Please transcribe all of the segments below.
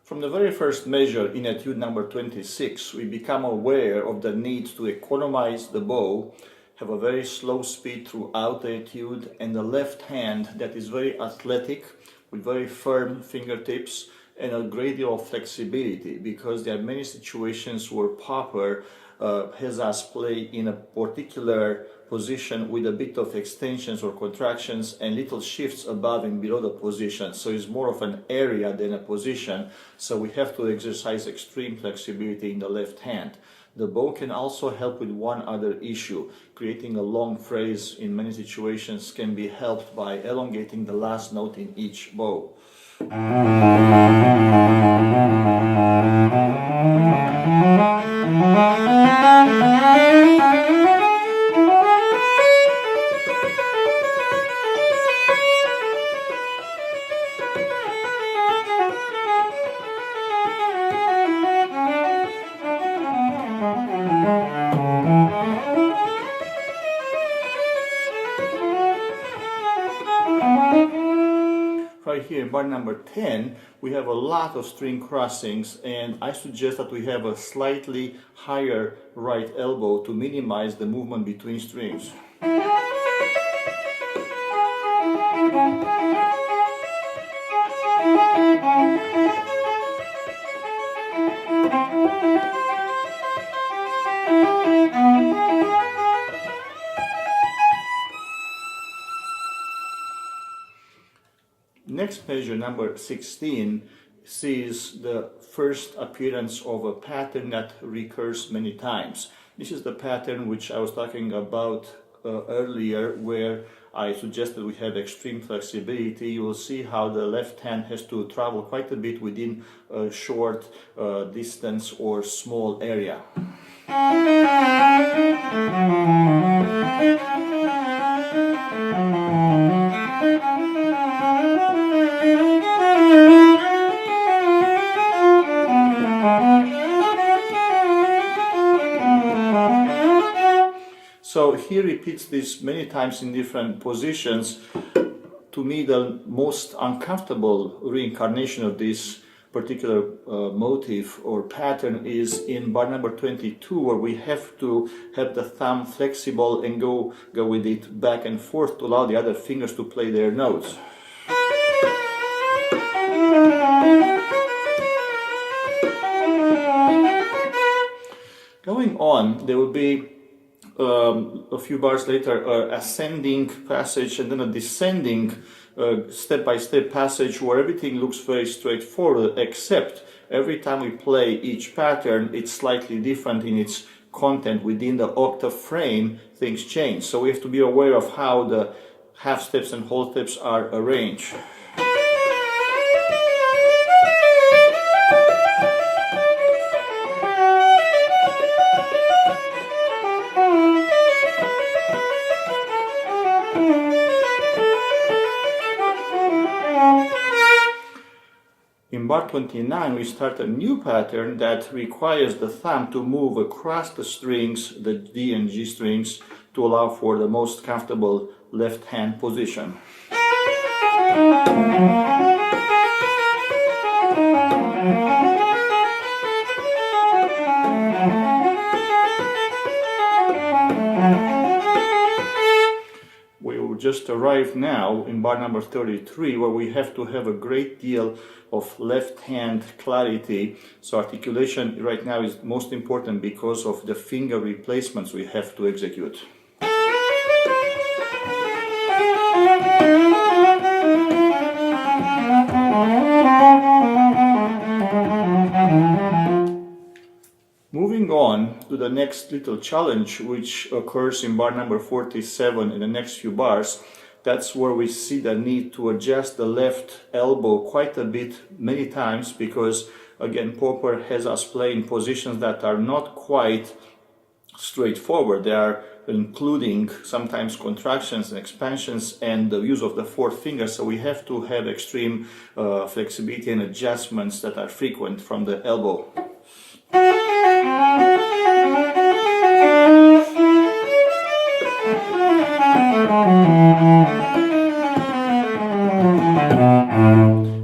From the very first measure in etude number 26, we become aware of the need to economize the bow, have a very slow speed throughout the etude, and the left hand that is very athletic with very firm fingertips and a great deal of flexibility, because there are many situations where Popper has us play in a particular position with a bit of extensions or contractions and little shifts above and below the position. So it's more of an area than a position. So we have to exercise extreme flexibility in the left hand. The bow can also help with one other issue. Creating a long phrase in many situations can be helped by elongating the last note in each bow. Right here in bar number 10, we have a lot of string crossings, and I suggest that we have a slightly higher right elbow to minimize the movement between strings. Next measure, number 16, sees the first appearance of a pattern that recurs many times. This is the pattern which I was talking about earlier, where I suggested we have extreme flexibility. You will see how the left hand has to travel quite a bit within a short distance or small area. So he repeats this many times in different positions. To me, the most uncomfortable reincarnation of this particular motif or pattern is in bar number 22, where we have to have the thumb flexible and go with it back and forth to allow the other fingers to play their notes. Going on, there will be a few bars later, ascending passage and then a descending step-by-step passage where everything looks very straightforward, except every time we play each pattern, it's slightly different in its content. Within the octave frame, things change. So we have to be aware of how the half steps and whole steps are arranged. In bar 29, we start a new pattern that requires the thumb to move across the strings, the D and G strings, to allow for the most comfortable left hand position. Just arrived now in bar number 33, where we have to have a great deal of left hand clarity. So articulation right now is most important because of the finger replacements we have to execute. Moving on to the next little challenge, which occurs in bar number 47 in the next few bars. That's where we see the need to adjust the left elbow quite a bit many times, because again Popper has us play in positions that are not quite straightforward. They are including sometimes contractions and expansions and the use of the fourth finger, so we have to have extreme flexibility and adjustments that are frequent from the elbow.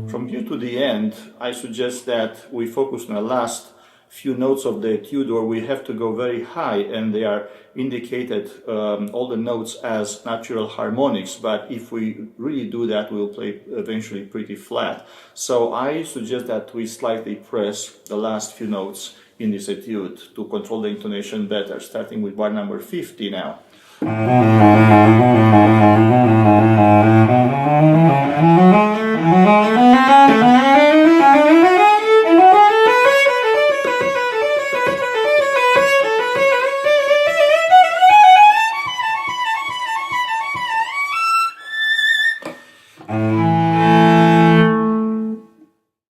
From here to the end, I I suggest that we focus on the last few notes of the etude where we have to go very high, and they are indicated, all the notes, as natural harmonics, but if we really do that, we'll play eventually pretty flat. So I suggest that we slightly press the last few notes in this etude to control the intonation better, starting with bar number 50 now.